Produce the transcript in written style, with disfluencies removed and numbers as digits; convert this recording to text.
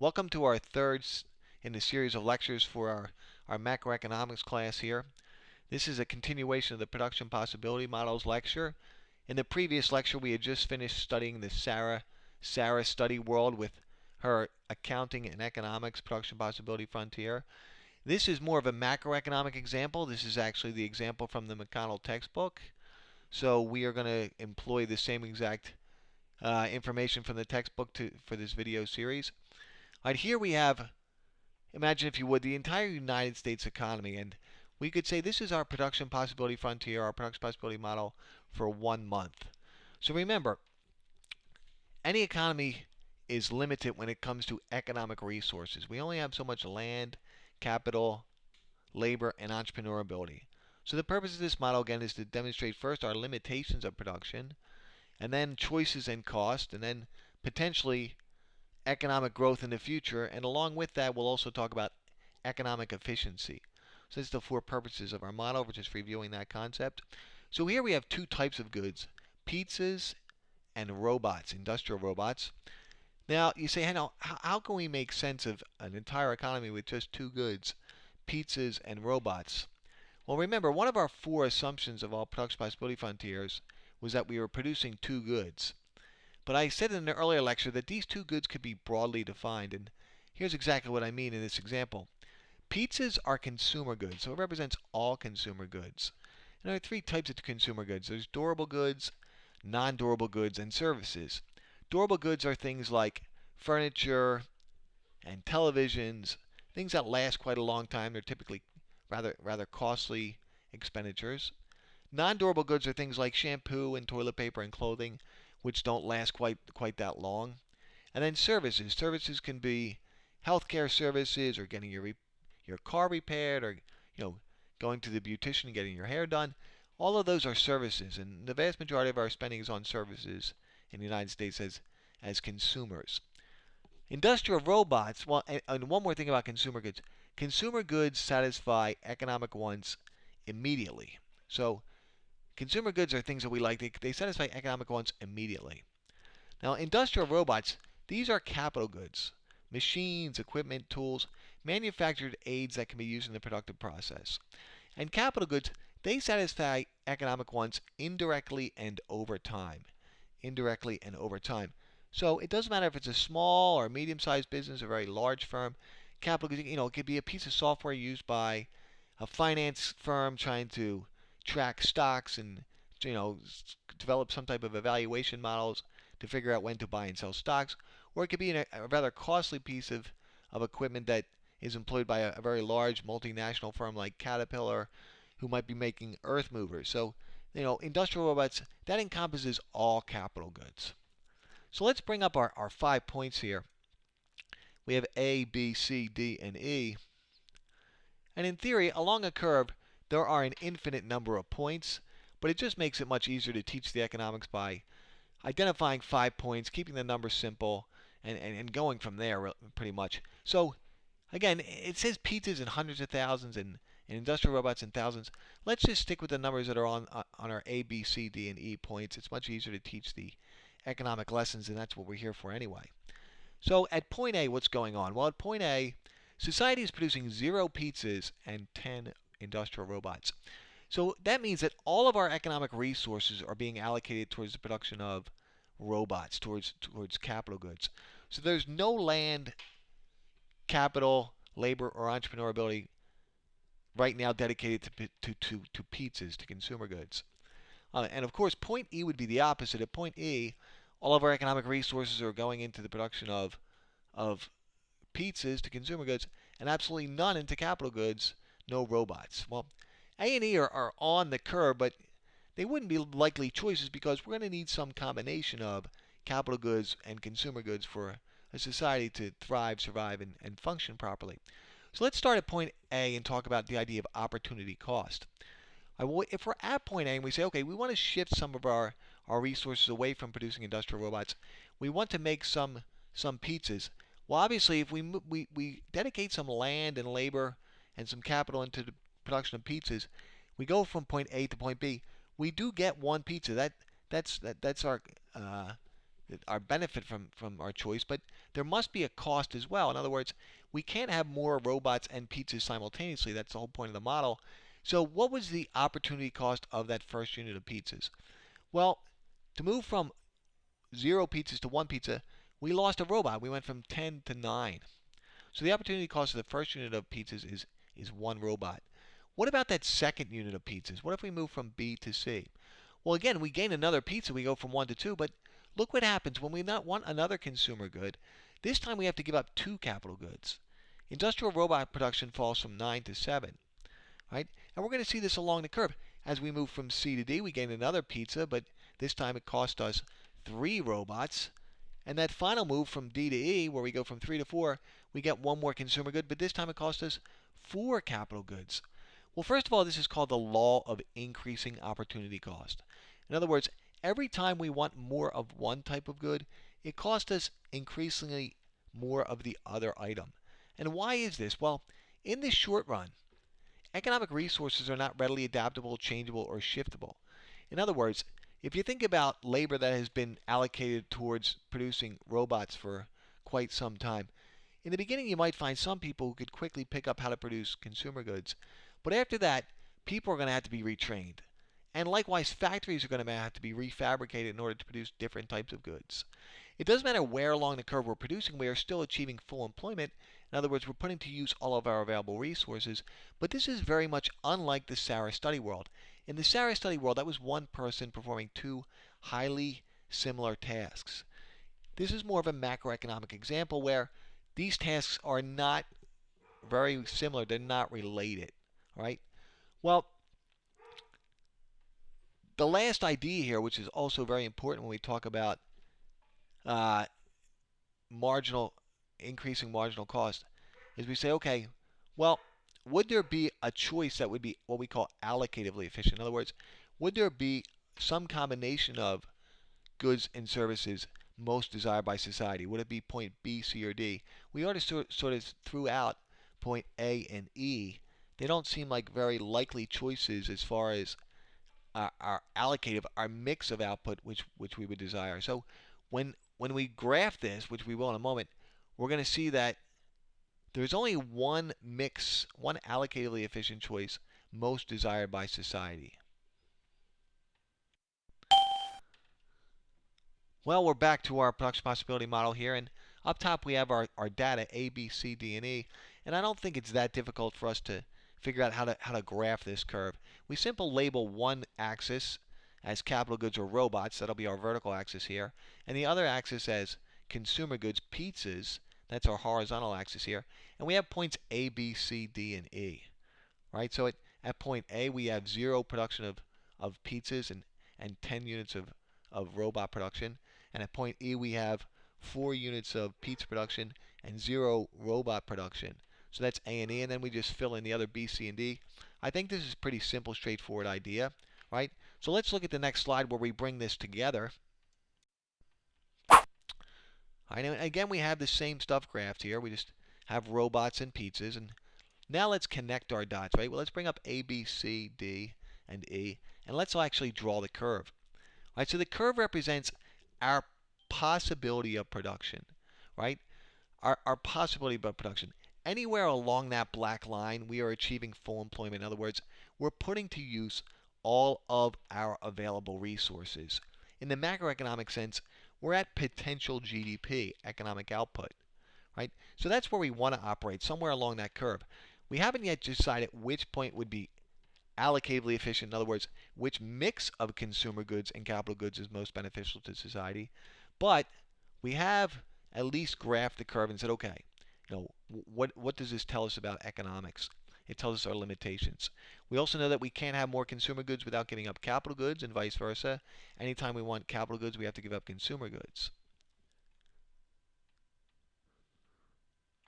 Welcome to our in the series of lectures for our macroeconomics class here. This is a continuation of the production possibility models lecture. In the previous lecture, we had just finished studying the Sarah study world with her accounting and economics production possibility frontier. This is more of a macroeconomic example. This is actually the example from the McConnell textbook. So we are going to employ the same exact information from the textbook for this video series. All right, here we have, imagine if you would, the entire United States economy, and we could say this is our production possibility frontier, our production possibility model for 1 month. So remember, any economy is limited when it comes to economic resources. We only have so much land, capital, labor, and entrepreneur ability. So the purpose of this model, again, is to demonstrate first our limitations of production, and then choices and cost, and then potentially economic growth in the future. And along with that, we'll also talk about economic efficiency. So that's the 4 purposes of our model. We're just reviewing that concept. So here we have 2 types of goods, pizzas and robots, industrial robots. Now, you say, hey, now, how can we make sense of an entire economy with just 2 goods, pizzas and robots? Well, remember, one of our 4 assumptions of all production possibility frontiers was that we were producing 2 goods. But I said in an earlier lecture that these 2 goods could be broadly defined, and here's exactly what I mean in this example. Pizzas are consumer goods, so it represents all consumer goods. And there are 3 types of consumer goods. There's durable goods, non-durable goods, and services. Durable goods are things like furniture and televisions, things that last quite a long time. They're typically rather costly expenditures. Non-durable goods are things like shampoo and toilet paper and clothing, which don't last quite that long. And then services. Services can be healthcare services, or getting your car repaired, or going to the beautician and getting your hair done. All of those are services, and the vast majority of our spending is on services in the United States as consumers. Industrial robots. Well, and one more thing about consumer goods. Consumer goods satisfy economic wants immediately. So consumer goods are things that we like. They satisfy economic wants immediately. Now, industrial robots, these are capital goods. Machines, equipment, tools, manufactured aids that can be used in the productive process. And capital goods, they satisfy economic wants indirectly and over time. Indirectly and over time. So it doesn't matter if it's a small or medium-sized business or a very large firm. Capital goods, it could be a piece of software used by a finance firm trying to track stocks and develop some type of evaluation models to figure out when to buy and sell stocks, or it could be a rather costly piece of equipment that is employed by a very large multinational firm like Caterpillar, who might be making earth movers. So, industrial robots, that encompasses all capital goods. So let's bring up our 5 points here. We have A, B, C, D, and E. And in theory, along a curve, there are an infinite number of points, but it just makes it much easier to teach the economics by identifying 5 points, keeping the numbers simple, and going from there pretty much. So again, it says pizzas in hundreds of thousands and industrial robots in thousands. Let's just stick with the numbers that are on our A, B, C, D, and E points. It's much easier to teach the economic lessons, and that's what we're here for anyway. So at point A, what's going on? Well, at point A, society is producing 0 pizzas and 10 industrial robots. So that means that all of our economic resources are being allocated towards the production of robots, towards capital goods. So there's no land, capital, labor, or entrepreneur ability right now dedicated to pizzas, to consumer goods. And of course, point E would be the opposite. At point E, all of our economic resources are going into the production of pizzas, to consumer goods, and absolutely none into capital goods, no robots. Well, A and E are on the curve, but they wouldn't be likely choices because we're going to need some combination of capital goods and consumer goods for a society to thrive, survive, and function properly. So let's start at point A and talk about the idea of opportunity cost. If we're at point A and we say, okay, we want to shift some of our resources away from producing industrial robots, we want to make some pizzas. Well, obviously, if we dedicate some land and labor and some capital into the production of pizzas, we go from point A to point B. We do get one pizza. That's our our benefit from our choice, but there must be a cost as well. In other words, we can't have more robots and pizzas simultaneously. That's the whole point of the model. So what was the opportunity cost of that first unit of pizzas? Well, to move from 0 pizzas to 1 pizza, we lost a robot. We went from 10 to 9. So the opportunity cost of the first unit of pizzas is 1 robot. What about that second unit of pizzas? What if we move from B to C? Well, again, we gain another pizza. We go from 1 to 2, but look what happens when we not want another consumer good. This time we have to give up 2 capital goods. Industrial robot production falls from 9 to 7. Right? And we're going to see this along the curve. As we move from C to D, we gain another pizza, but this time it cost us 3 robots. And that final move from D to E, where we go from 3 to 4, we get 1 more consumer good, but this time it cost us 4 capital goods. Well, first of all, this is called the law of increasing opportunity cost. In other words, every time we want more of one type of good, it costs us increasingly more of the other item. And why is this? Well, in the short run, economic resources are not readily adaptable, changeable, or shiftable. In other words, if you think about labor that has been allocated towards producing robots for quite some time, in the beginning you might find some people who could quickly pick up how to produce consumer goods. But after that, people are going to have to be retrained. And likewise, factories are going to have to be refabricated in order to produce different types of goods. It doesn't matter where along the curve we're producing, we are still achieving full employment. In other words, we're putting to use all of our available resources. But this is very much unlike the Sarah study world. In the Sarah study world, that was one person performing 2 highly similar tasks. This is more of a macroeconomic example where these tasks are not very similar. They're not related. Right? Well, the last idea here, which is also very important when we talk about increasing marginal cost, is we say, okay, well, would there be a choice that would be what we call allocatively efficient? In other words, would there be some combination of goods and services most desired by society? Would it be point B, C, or D? We already sort of threw out point A and E. They don't seem like very likely choices as far as our allocative, our mix of output, which we would desire. So when we graph this, which we will in a moment, we're going to see that there's only one mix, one allocatively efficient choice most desired by society. Well, we're back to our production possibility model here, and up top we have our data A, B, C, D, and E, and I don't think it's that difficult for us to figure out how to graph this curve. We simply label one axis as capital goods or robots, that'll be our vertical axis here, and the other axis as consumer goods, pizzas, that's our horizontal axis here, and we have points A, B, C, D, and E. Right? So at point A we have 0 production of pizzas and 10 units of robot production, and at point E we have 4 units of pizza production and 0 robot production. So that's A and E, and then we just fill in the other B, C, and D. I think this is a pretty simple, straightforward idea, right? So let's look at the next slide where we bring this together. All right, and again, we have the same stuff graphed here. We just have robots and pizzas, and now let's connect our dots, right? Well, let's bring up A, B, C, D, and E, and let's actually draw the curve. All right, so the curve represents our possibility of production, right? Our possibility of production. Anywhere along that black line, we are achieving full employment. In other words, we're putting to use all of our available resources. In the macroeconomic sense, we're at potential GDP, economic output, right? So that's where we want to operate, somewhere along that curve. We haven't yet decided which point would be allocatively efficient. In other words, which mix of consumer goods and capital goods is most beneficial to society. But we have at least graphed the curve and said, okay, what does this tell us about economics? It tells us our limitations. We also know that we can't have more consumer goods without giving up capital goods and vice versa. Anytime we want capital goods, we have to give up consumer goods.